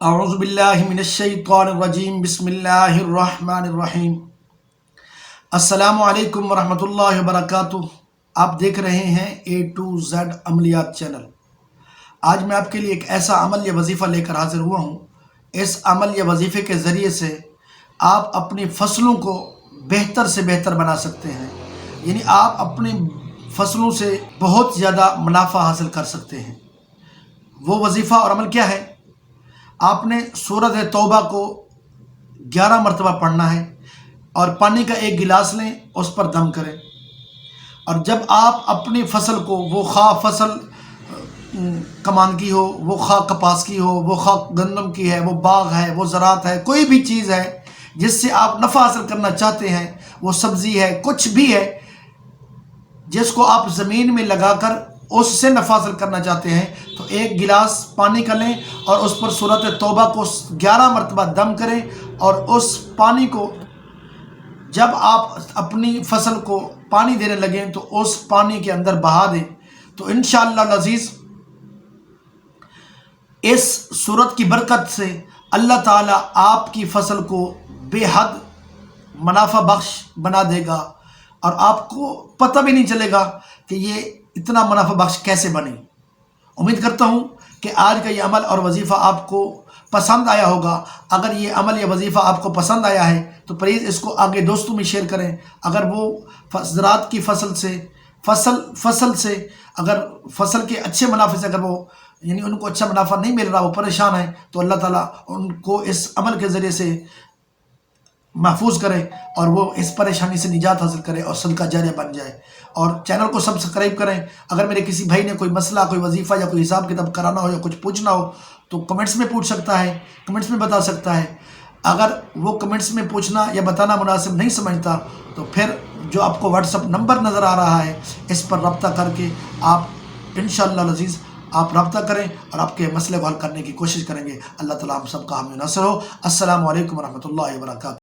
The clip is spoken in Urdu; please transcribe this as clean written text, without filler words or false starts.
اعوذ باللہ من الشیطان الرجیم، بسم اللہ الرحمن الرحیم۔ السلام علیکم ورحمۃ اللہ وبرکاتہ۔ آپ دیکھ رہے ہیں اے ٹو زیڈ عملیات چینل۔ آج میں آپ کے لیے ایک ایسا عمل یا وظیفہ لے کر حاضر ہوا ہوں۔ اس عمل یا وظیفے کے ذریعے سے آپ اپنی فصلوں کو بہتر سے بہتر بنا سکتے ہیں، یعنی آپ اپنی فصلوں سے بہت زیادہ منافع حاصل کر سکتے ہیں۔ وہ وظیفہ اور عمل کیا ہے؟ آپ نے سورۃ توبہ کو 11 مرتبہ پڑھنا ہے اور پانی کا ایک گلاس لیں، اس پر دم کریں، اور جب آپ اپنی فصل کو، وہ خواہ فصل کمان کی ہو، وہ خواہ کپاس کی ہو، وہ خواہ گندم کی ہے، وہ باغ ہے، وہ زراعت ہے، کوئی بھی چیز ہے جس سے آپ نفع حاصل کرنا چاہتے ہیں، وہ سبزی ہے، کچھ بھی ہے جس کو آپ زمین میں لگا کر اس سے نفع حاصل کرنا چاہتے ہیں، تو ایک گلاس پانی کا لیں اور اس پر سورۃ توبہ کو 11 مرتبہ دم کریں، اور اس پانی کو جب آپ اپنی فصل کو پانی دینے لگیں تو اس پانی کے اندر بہا دیں، تو انشاءاللہ العزیز اس صورت کی برکت سے اللہ تعالیٰ آپ کی فصل کو بے حد منافع بخش بنا دے گا، اور آپ کو پتہ بھی نہیں چلے گا کہ یہ اتنا منافع بخش کیسے بنی۔ امید کرتا ہوں کہ آج کا یہ عمل اور وظیفہ آپ کو پسند آیا ہوگا۔ اگر یہ عمل یا وظیفہ آپ کو پسند آیا ہے تو پلیز اس کو آگے دوستوں میں شیئر کریں۔ اگر وہ زراعت کی فصل سے اگر فصل کے اچھے منافع سے اگر وہ یعنی ان کو اچھا منافع نہیں مل رہا، وہ پریشان ہیں، تو اللہ تعالیٰ ان کو اس عمل کے ذریعے سے محفوظ کرے اور وہ اس پریشانی سے نجات حاصل کرے اور صدقہ جاریہ بن جائے۔ اور چینل کو سبسکرائب کریں۔ اگر میرے کسی بھائی نے کوئی مسئلہ، کوئی وظیفہ یا کوئی حساب کتاب کرانا ہو یا کچھ پوچھنا ہو تو کمنٹس میں پوچھ سکتا ہے، کمنٹس میں بتا سکتا ہے۔ اگر وہ کمنٹس میں پوچھنا یا بتانا مناسب نہیں سمجھتا تو پھر جو آپ کو واٹس ایپ نمبر نظر آ رہا ہے، اس پر رابطہ کر کے آپ انشاءاللہ العزیز آپ رابطہ کریں اور آپ کے مسئلے کو حل کرنے کی کوشش کریں گے۔ اللہ تعالیٰ ہم سب کا حامی و ناصر ہو۔ السلام علیکم ورحمۃ اللہ وبرکاتہ۔